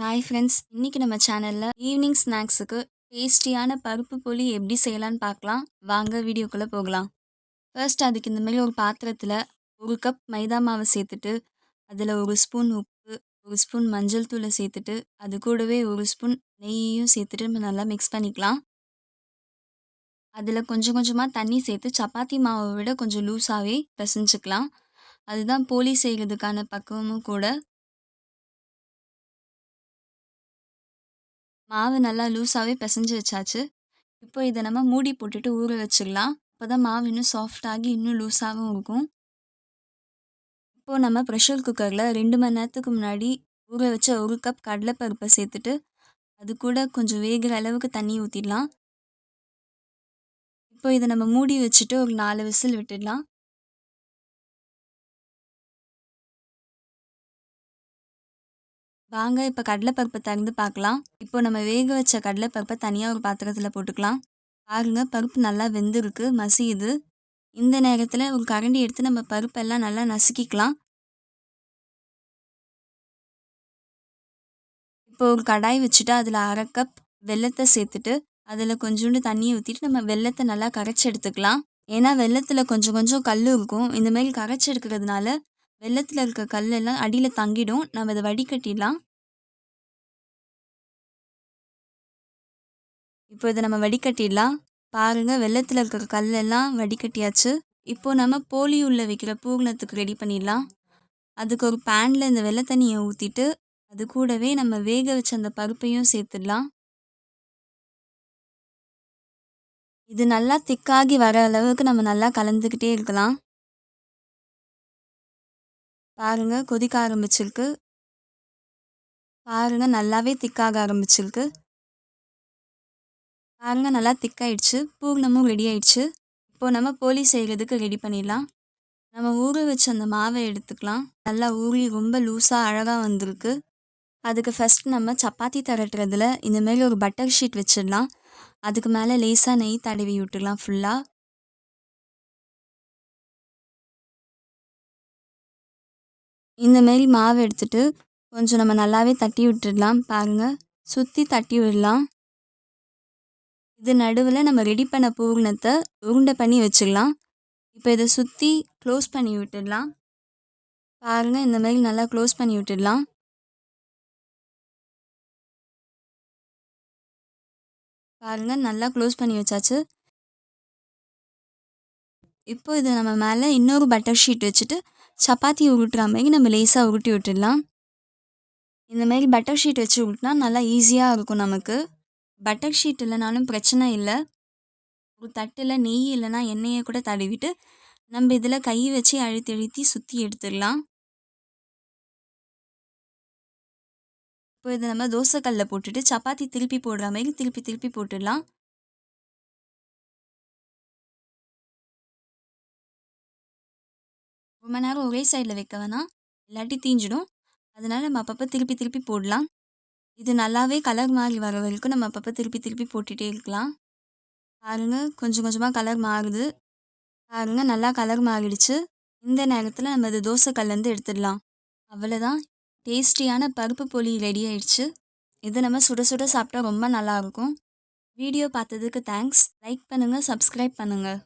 Hi friends, இன்னைக்கு நம்ம சேனல்ல ஈவினிங் ஸ்நாக்ஸுக்கு டேஸ்டியான பருப்பு போலி எப்படி செய்யலான்னு பார்க்கலாம். வாங்க வீடியோக்குள்ள போகலாம். ஃபர்ஸ்ட் அதுக்கு இந்த மாதிரி ஒரு பாத்திரத்தில் 1 கப் மைதா மாவை சேர்த்துட்டு அதில் 1 ஸ்பூன் உப்பு, 1 ஸ்பூன் மஞ்சள் தூளை சேர்த்துட்டு அது கூடவே 1 ஸ்பூன் நெய்யையும் சேர்த்துட்டு நம்ம நல்லா மிக்ஸ் பண்ணிக்கலாம். அதில் கொஞ்சம் கொஞ்சமாக தண்ணி சேர்த்து சப்பாத்தி மாவை விட கொஞ்சம் லூஸாகவே பிசைஞ்சுக்கலாம். அதுதான் போலி செய்கிறதுக்கான பக்குவமும் கூட. மாவு நல்லா லூஸாகவே பிசைஞ்சு வச்சாச்சு. இப்போ இதை நம்ம மூடி போட்டுட்டு ஊற வச்சிடலாம். அப்போ தான் மாவு இன்னும் சாஃப்டாகி இன்னும் லூஸாகவும் இருக்கும். இப்போது நம்ம ப்ரெஷர் குக்கரில் 2 மணி நேரத்துக்கு முன்னாடி ஊற வச்ச 1 கப் கடலைப்பருப்பை சேர்த்துட்டு அது கூட கொஞ்சம் வேகிற அளவுக்கு தண்ணி ஊற்றிடலாம். இப்போ இதை நம்ம மூடி வச்சுட்டு ஒரு 4 விசில் விட்டுடலாம். வாங்க இப்போ கடலைப்பருப்பை திறந்து பார்க்கலாம். இப்போ நம்ம வேக வச்ச கடலைப்பருப்பை தனியாக ஒரு பாத்திரத்தில் போட்டுக்கலாம். பாருங்க, பருப்பு நல்லா வெந்திருக்கு, மசியுது. இந்த நேரத்தில் ஒரு கரண்டி எடுத்து நம்ம பருப்பெல்லாம் நல்லா நசுக்கிக்கலாம். இப்போ ஒரு கடாய் வச்சுட்டு அதில் 1/2 கப் வெல்லத்தை சேர்த்துட்டு அதில் கொஞ்சோண்டு தண்ணியை ஊற்றிட்டு நம்ம வெல்லத்தை நல்லா கரைச்சி எடுத்துக்கலாம். ஏன்னா வெல்லத்தில் கொஞ்சம் கொஞ்சம் கல் இருக்கும். இந்த மாதிரி கரைச்சி எடுக்கிறதுனால வெல்லத்தில் இருக்க கல் எல்லாம் அடியில் தங்கிடும். நம்ம இதை வடிகட்டிடலாம். இப்போ இதை நம்ம வடிகட்டிடலாம். பாருங்கள், வெல்லத்தில் இருக்கிற கல்லெல்லாம் வடிகட்டியாச்சு. இப்போ நம்ம போலி உள்ள வைக்கிற பூரணத்துக்கு ரெடி பண்ணிடலாம். அதுக்கு ஒரு பேனில் இந்த வெள்ளை தண்ணியை ஊற்றிட்டு அது கூடவே நம்ம வேக வச்ச அந்த பருப்பையும் சேர்த்துடலாம். இது நல்லா திக்காகி வர அளவுக்கு நம்ம நல்லா கலந்துக்கிட்டே இருக்கலாம். பாருங்கள், கொதிக்க ஆரம்பிச்சிருக்கு. பாருங்கள், நல்லாவே திக்காக ஆரம்பிச்சிருக்கு. பாருங்கள், நல்லா திக்காயிடுச்சு. பூரணமும் ரெடி ஆயிடுச்சு. இப்போது நம்ம போலி செய்கிறதுக்கு ரெடி பண்ணிடலாம். நம்ம ஊற வச்ச அந்த மாவை எடுத்துக்கலாம். நல்லா ஊறி ரொம்ப லூஸாக அழகாக வந்திருக்கு. அதுக்கு ஃபஸ்ட் நம்ம சப்பாத்தி தரட்டுறதுல இந்தமாரி ஒரு பட்டர் ஷீட் வச்சிடலாம். அதுக்கு மேலே லேசாக நெய் தடவி விட்டுடலாம் ஃபுல்லாக. இந்தமாரி மாவு எடுத்துட்டு கொஞ்சம் நம்ம நல்லாவே தட்டி விட்டுடலாம். பாருங்கள், சுற்றி தட்டி விடலாம். இது நடுவில் நம்ம ரெடி பண்ண பூரணத்தை உருண்டை பண்ணி வச்சிடலாம். இப்போ இதை சுற்றி க்ளோஸ் பண்ணி விட்டுடலாம். பாருங்கள், இந்தமாரி நல்லா க்ளோஸ் பண்ணி விட்டுடலாம். பாருங்கள், நல்லா க்ளோஸ் பண்ணி வச்சாச்சு. இப்போ இது நம்ம மேலே இன்னொரு பட்டர் ஷீட் வச்சுட்டு சப்பாத்தி உருட்டுற மாதிரி நம்ம லேசாக உருட்டி விட்டுடலாம். இந்தமாரி பட்டர் ஷீட் வச்சு உருட்டினா நல்லா ஈஸியாக இருக்கும் நமக்கு. பட்டர் ஷீட் இல்லைனாலும் பிரச்சனை இல்லை. ஒரு தட்டில் நெய் இல்லைனா எண்ணெயை கூட தடவிட்டு நம்ம இதில் கை வச்சு அழுத்தி அழுத்தி சுற்றி எடுத்துடலாம். இப்போ இதை நம்ம தோசைக்கல்லில் போட்டுட்டு சப்பாத்தி திருப்பி போடுற மாதிரி திருப்பி திருப்பி போட்டுடலாம். ரொம்ப நேரம் ஒரே சைடில் வைக்க வேணாம், இல்லாட்டி தீஞ்சிடும். அதனால் நம்ம அப்பப்போ திருப்பி திருப்பி போடலாம். இது நல்லாவே கலர் மாறி வர வரைக்கும் நம்ம அப்பப்போ திருப்பி திருப்பி போட்டுகிட்டே இருக்கலாம். பாருங்கள், கொஞ்சம் கொஞ்சமாக கலர் மாறுது. பாருங்கள், நல்லா கலர் மாறிடுச்சு. இந்த நேரத்தில் நம்ம இது தோசைக்கல்லேருந்து எடுத்துடலாம். அவ்வளோதான், டேஸ்டியான பருப்பு போலி ரெடி ஆயிடுச்சு. இது நம்ம சுட சுட சாப்பிட்டா ரொம்ப நல்லாயிருக்கும். வீடியோ பார்த்ததுக்கு தேங்க்ஸ். லைக் பண்ணுங்கள், சப்ஸ்கிரைப் பண்ணுங்கள்.